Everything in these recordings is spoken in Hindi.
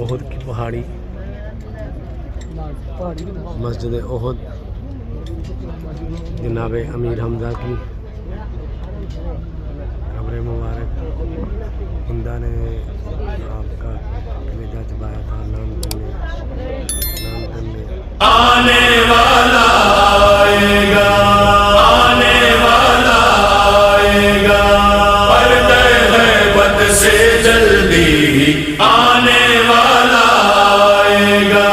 ओहद की पहाड़ी, मस्जिद ओहद, जनाब अमीर हमजा की कब्र मुबारक। हिंदा ने आपका कलेजा चबाया था नाम करने आने वाला आएगा, आने वाला आएगा, पर्दे ग़ैबत से जल्दी आने वाला आएगा,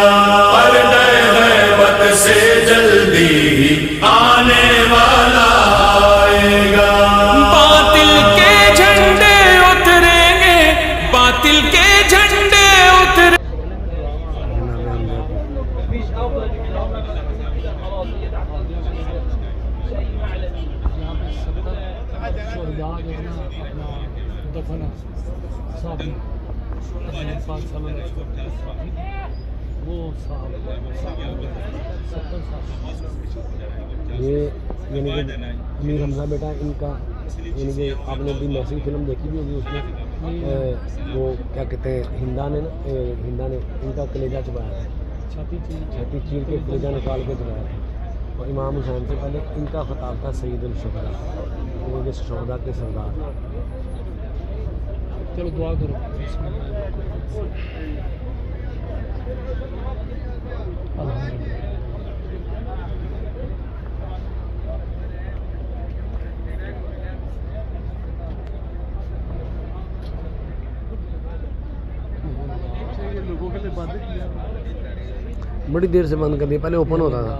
पर्दे ग़ैबत से जल्दी आने वाला आएगा। बातिल के झंडे उतरेंगे, बातिल के झंडे उतरे। ये यानी कि अमीर हमजा बेटा इनका, यानी कि आपने भी मैसेज फिल्म देखी भी होगी, उसमें वो क्या कहते हैं हिंदा ने इनका कलेजा चबाया था, छाती चीर के कलेजा निकाल के चबाया था। और इमाम हुसैन से पहले इनका खिताब था सैयदुल शुहदा, यानी कि शुहदा के सरदार। चलो दुआ करो। लोगों के लिए बंद किया, बड़ी देर से बंद कर दिया, पहले ओपन होता था।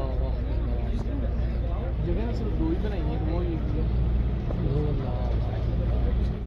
जगह सिर्फ 2 ही बनाई।